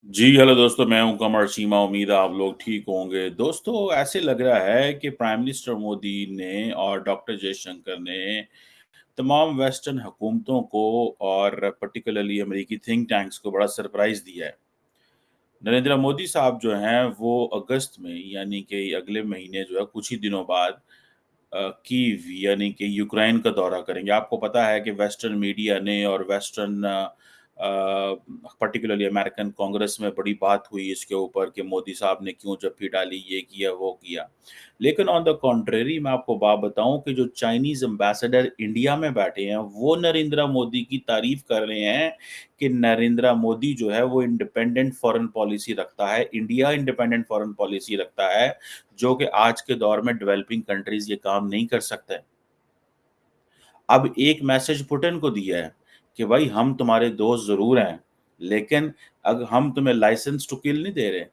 जी, hello दोस्तों, मैं हूँ कमर चीमा। उम्मीद है आप लोग ठीक होंगे। दोस्तों, ऐसे लग रहा है कि प्राइम मिनिस्टर मोदी ने और डॉक्टर जयशंकर ने तमाम वेस्टर्न हुकूमतों को और पर्टिकुलरली अमेरिकी थिंक टैंक्स को बड़ा सरप्राइज़ दिया है। नरेंद्र मोदी साहब जो हैं, वो अगस्त में यानी कि अगले महीने जो है कुछ ही दिनों बाद कीव यानी कि यूक्रेन का दौरा करेंगे। आपको पता है कि वेस्टर्न मीडिया ने और वेस्टर्न पर्टिकुलरली अमेरिकन कांग्रेस में बड़ी बात हुई इसके ऊपर कि मोदी साहब ने क्यों जप्फी डाली, ये किया, वो किया। लेकिन ऑन द कॉन्ट्रेरी मैं आपको बात बताऊँ कि जो चाइनीज़ एम्बेसडर इंडिया में बैठे हैं, वो नरेंद्र मोदी की तारीफ़ कर रहे हैं कि नरेंद्र मोदी जो है वो इंडिपेंडेंट फॉरेन पॉलिसी रखता है, इंडिया इंडिपेंडेंट फॉरेन पॉलिसी रखता है, जो कि आज के दौर में डेवलपिंग कंट्रीज़ ये काम नहीं कर सकते। अब एक मैसेज पुतिन को दिया है कि भाई हम तुम्हारे दोस्त ज़रूर हैं, लेकिन हम तुम्हें लाइसेंस टू किल नहीं दे रहे।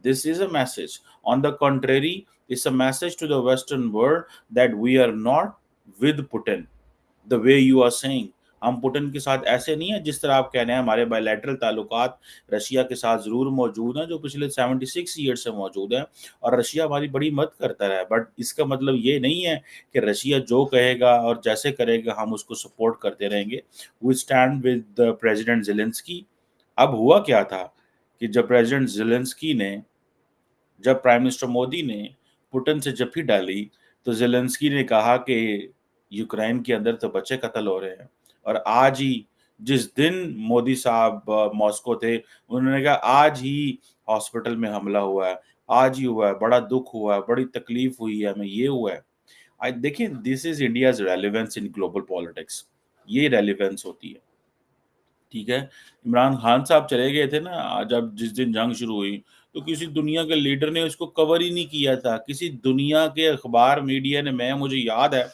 This is a message. On the contrary, it's a message to the western world that we are not with Putin. The way you are saying, हम पुतिन के साथ ऐसे नहीं है जिस तरह आप कह रहे हैं। हमारे बायलैटरल ताल्लुकात रशिया के साथ ज़रूर मौजूद हैं, जो पिछले 76 ईयर्स से मौजूद हैं, और रशिया हमारी बड़ी मदद करता रहा है। बट इसका मतलब ये नहीं है कि रशिया जो कहेगा और जैसे करेगा हम उसको सपोर्ट करते रहेंगे। We stand with the president Zelensky. अब हुआ क्या था कि जब प्राइम मिनिस्टर मोदी ने पुतिन से जप्फी डाली, तो ज़ेलेंस्की ने कहा कि यूक्रेन के अंदर तो बच्चे कत्ल हो रहे हैं। और आज ही, जिस दिन मोदी साहब मॉस्को थे, उन्होंने कहा आज ही हॉस्पिटल में हमला हुआ है, आज ही हुआ है, बड़ा दुःख हुआ है, बड़ी तकलीफ हुई है, हमें ये हुआ है। देखिए, this is India's relevance in global politics. ये रेलेवेंस होती है। ठीक है? इमरान खान साहब चले गए थे ना, जब जिस दिन जंग शुरू हुई, तो किसी दुनिया के लीडर ने उसको कवर ही नहीं किया था। किसी दुनिया के अखबार, मीडिया ने, मैं मुझे याद है,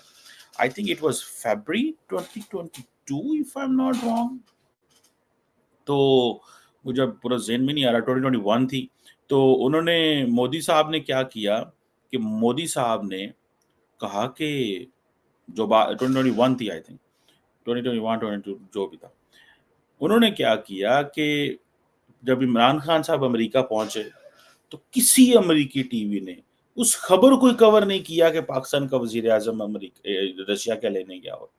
I think it was February 2022 if I am not wrong. तो मुझे पूरा ज़हन में नहीं आ रहा, 2021 थी। तो उन्होंने मोदी साहब ने क्या किया कि मोदी साहब ने कहा कि 2021 थी आई थिंक, 2021, 22 जो भी था। उन्होंने क्या किया कि जब इमरान खान साहब अमेरिका पहुंचे, तो किसी अमेरिकी टीवी ने उस खबर को कवर नहीं किया कि पाकिस्तान का वजीर आजम रशिया क्या लेने गया हो,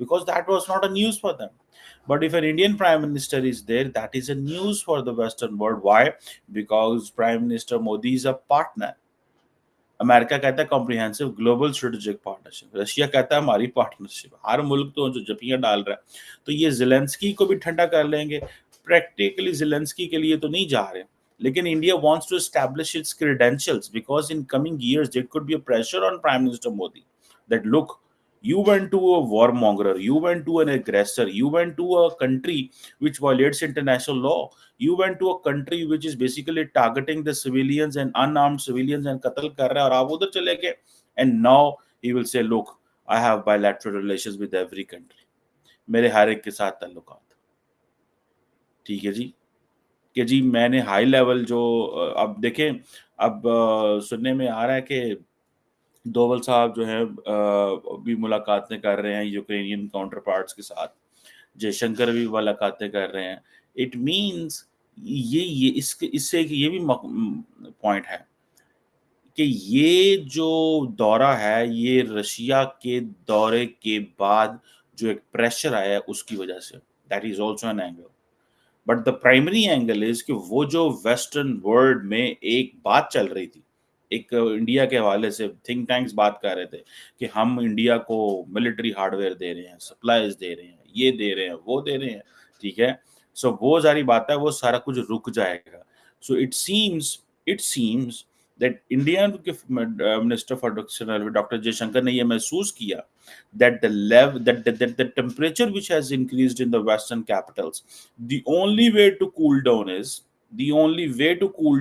because that was not a news for them. But if an Indian prime minister is there, that is a news for the Western world. Why? Because Prime Minister Modi is a partner. America कहता है comprehensive global strategic partnership, Russia कहता है हमारी partnership. हर मुल्क तो जो जपियां डाल रहा है, तो ये ज़ेलेंस्की को भी ठंडा कर लेंगे। प्रैक्टिकली ज़ेलेंस्की के लिए तो नहीं जा रहे, लेकिन India wants to establish its credentials because in coming years there could be a pressure on Prime Minister Modi that look, you went to a warmonger, you went to an aggressor, you went to a country which violates international law, you went to a country which is basically targeting the civilians and unarmed civilians and कत्ल कर रहा है, और आप उधर चले गए। And now he will say, look, I have bilateral relations with every country, मेरे हर एक के साथ ताल्लुकात। ठीक है जी, कि जी मैंने हाई लेवल जो अब देखें, अब सुनने में आ रहा है कि डोवल साहब जो हैं अभी मुलाकातें कर रहे हैं यूक्रेनियन काउंटर पार्ट्स के साथ। जयशंकर भी मुलाकातें कर रहे हैं। इट मीन्स ये इसके इससे एक ये भी पॉइंट है कि ये जो दौरा है, ये रशिया के दौरे के बाद जो एक प्रेशर आया है उसकी वजह से। That is also an angle. But the primary angle is कि वो जो वेस्टर्न वर्ल्ड में एक बात चल रही थी, एक इंडिया के हवाले से थिंक टैंक्स बात कर रहे थे कि हम इंडिया को मिलिट्री हार्डवेयर दे रहे हैं, सप्लाइज़ दे रहे हैं, ये दे रहे हैं, वो दे रहे हैं, ठीक है? सो वो सारी बात है, वो सारा कुछ रुक जाएगा। So it seems that Indian के मिनिस्टर फॉर डॉक्टर जयशंकर ने ये महसूस किया that the temperature which has increased in the western capitals, the only way to cool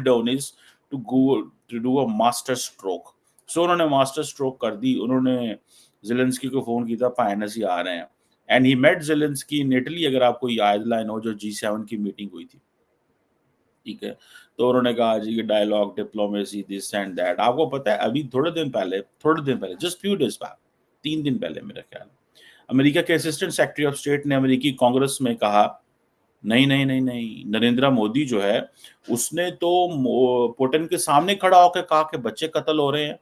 down is to go to do a master stroke. So उन्होंने master stroke कर दी। उन्होंने Zelensky को phone किया था, फाइनेंस ही आ रहे हैं, and he met Zelensky in Italy. अगर आपको याद लाइन हो, जो G7 की मीटिंग हुई थी, ठीक है? तो उन्होंने कहा जी कि dialogue, diplomacy, this and that. आपको पता है अभी थोड़े दिन पहले जस्ट फ्यू डेज़ बैक, 3 दिन पहले मेरा ख्याल है, अमेरिका के असिस्टेंट सेक्रेटरी ऑफ स्टेट ने अमेरिकी कांग्रेस में कहा नहीं, नहीं, नहीं, नहीं, नरेंद्र मोदी जो है, उसने तो पुतिन के सामने खड़ा होकर कहा कि बच्चे कत्ल हो रहे हैं।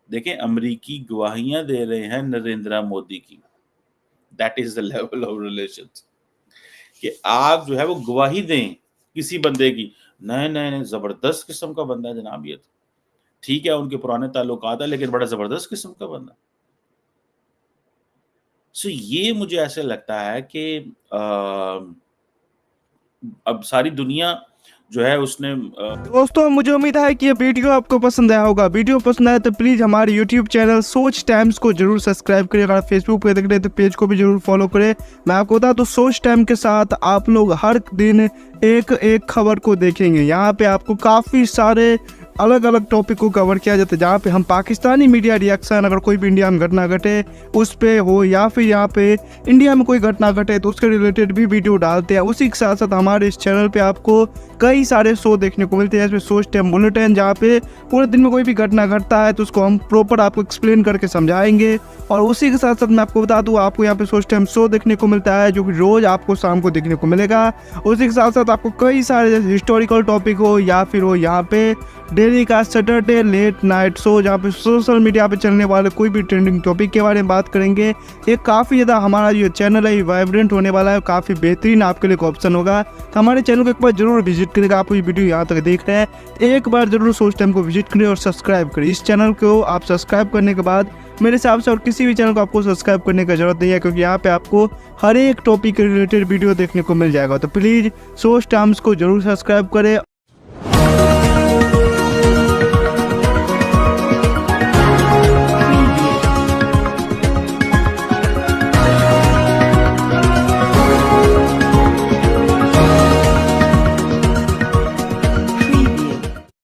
देखें, अमेरिकी गवाहियाँ दे रहे हैं नरेंद्र मोदी की। That is the level of relations कि आप जो है वो गवाही दें किसी बंदे की। नहीं, नहीं, नहीं, ज़बरदस्त किस्म का बंदा है जनाब ये तो। ठीक है, उनके पुराने ताल्लुकात हैं, लेकिन बड़ा ज़बरदस्त किस्म का बंदा। सो ये मुझे ऐसे लगता है कि अब सारी दुनिया जो है उसने दोस्तों मुझे उम्मीद है कि ये वीडियो आपको पसंद आया होगा। वीडियो पसंद आया तो प्लीज़ हमारे यूट्यूब चैनल सोच टाइम्स को जरूर सब्सक्राइब करें। अगर फेसबुक पे देख रहे हैं तो पेज को भी जरूर फॉलो करें। मैं आपको बता दूं, सोच टाइम के साथ आप लोग हर दिन एक एक खबर को देखेंगे। यहाँ पे आपको काफ़ी सारे अलग अलग टॉपिक को कवर किया जाता है, जहाँ पे हम पाकिस्तानी मीडिया रिएक्शन, अगर कोई भी इंडिया में घटना घटे उस पे हो, या फिर यहाँ पे इंडिया में कोई घटना घटे तो उसके रिलेटेड भी वीडियो डालते हैं। उसी के साथ साथ हमारे इस चैनल पे आपको कई सारे शो देखने को मिलते हैं, जैसे सोच टाइम बुलेटिन, जहाँ पे पूरे दिन में कोई भी घटना घटता है तो उसको हम प्रॉपर आपको एक्सप्लेन करके समझाएंगे। और उसी के साथ साथ मैं आपको बता दूँ, आपको यहाँ पे सोच टाइम शो देखने को मिलता है जो कि रोज़ आपको शाम को देखने को मिलेगा। उसी के साथ साथ आपको कई सारे जैसे हिस्टोरिकल टॉपिक हो या फिर हो यहाँ पे डेली का सैटरडे लेट नाइट शो, जहाँ पे सोशल मीडिया पे चलने वाले कोई भी ट्रेंडिंग टॉपिक के बारे में बात करेंगे। ये काफ़ी ज़्यादा हमारा जो चैनल है वाइब्रेंट होने वाला है, काफ़ी बेहतरीन आपके लिए ऑप्शन होगा। तो हमारे चैनल को एक बार जरूर विजिट करेगा। आप ये वीडियो यहाँ तक देख रहे हैं, एक बार जरूर सोच टाइम को विजिट करें और सब्सक्राइब करें। इस चैनल को आप सब्सक्राइब करने के बाद मेरे हिसाब से और किसी भी चैनल को आपको सब्सक्राइब करने की जरूरत नहीं है, क्योंकि यहाँ पे आपको हर एक टॉपिक के रिलेटेड वीडियो देखने को मिल जाएगा। तो प्लीज़ सोच टाइम्स को जरूर सब्सक्राइब करें।